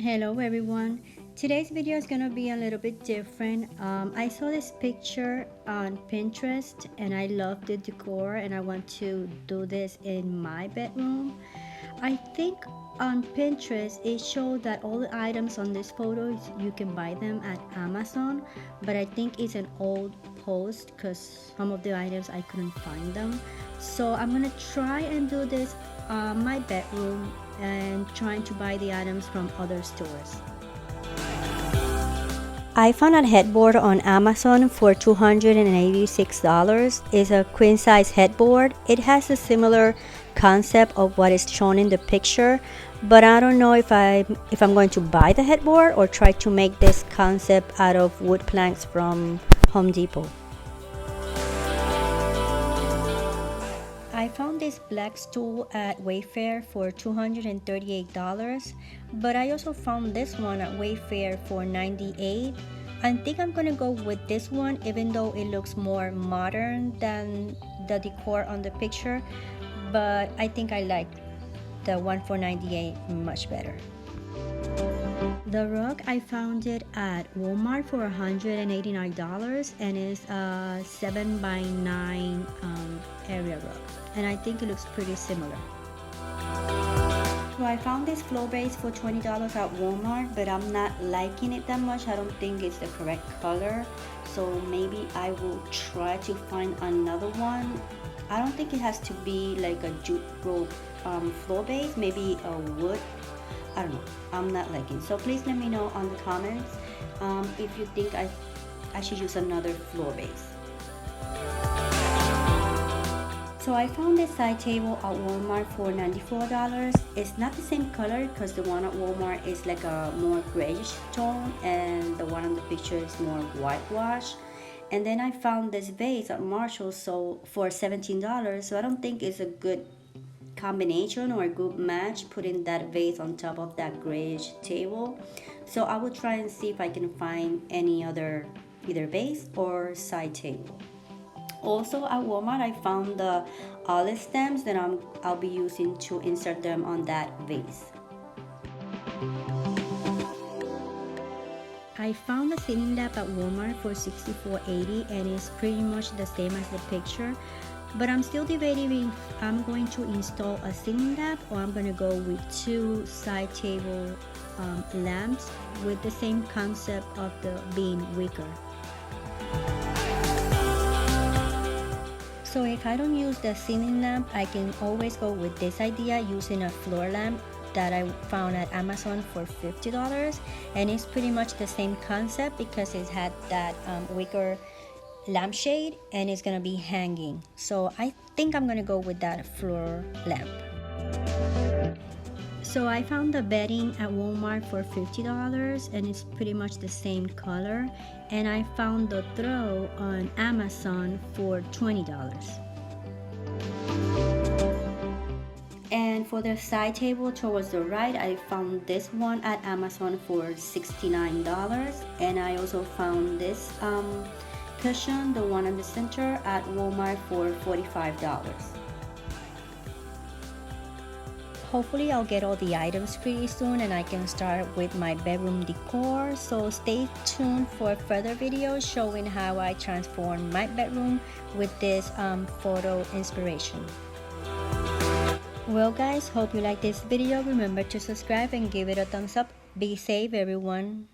Hello everyone. Today's video is gonna be a little bit different. I saw this picture on Pinterest and I love the decor and I want to do this in my bedroom. I think on Pinterest it showed that all the items on this photo you can buy them at Amazon, but I think it's an old post because some of the items I couldn't find them. So I'm gonna try and do this my bedroom and trying to buy the items from other stores. I found a headboard on Amazon for $286. It's a queen size headboard. It has a similar concept of what is shown in the picture, but I don't know if I'm going to buy the headboard or try to make this concept out of wood planks from Home Depot. I found this black stool at Wayfair for $238, but I also found this one at Wayfair for $98. I think I'm gonna go with this one even though it looks more modern than the decor on the picture, but I think I like the one for $98 much better. The rug, I found it at Walmart for $189 and it's a 7x9 area rug, and I think it looks pretty similar. So I found this floor base for $20 at Walmart, but I'm not liking it that much. I don't think it's the correct color, so maybe I will try to find another one. I don't think it has to be like a jute rope floor base, maybe a wood. I don't know, I'm not liking. So please let me know on the comments if you think I should use another floor base. So I found this side table at Walmart for $94. It's not the same color because the one at Walmart is like a more grayish tone and the one on the picture is more whitewash. And then I found this vase at Marshall for $17, so I don't think it's a good combination or a good match putting that vase on top of that grayish table. So I will try and see if I can find any other either vase or side table. Also at Walmart I found the olive stems that I'll be using to insert them on that vase. I found the ceiling lamp at Walmart for $64.80 and it's pretty much the same as the picture, but I'm still debating if I'm going to install a ceiling lamp or I'm going to go with two side table lamps with the same concept of the being wicker. So if I don't use the ceiling lamp, I can always go with this idea using a floor lamp that I found at Amazon for $50, and it's pretty much the same concept because it had that wicker lampshade and it's gonna be hanging. So I think I'm gonna go with that floor lamp. So I found the bedding at Walmart for $50 and it's pretty much the same color, and I found the throw on Amazon for $20. And for the side table towards the right, I found this one at Amazon for $69, and I also found this cushion, the one in the center, at Walmart for $45. Hopefully I'll get all the items pretty soon and I can start with my bedroom decor, so stay tuned for further videos showing how I transform my bedroom with this photo inspiration. Well guys, hope you like this video. Remember to subscribe and give it a thumbs up. Be safe everyone.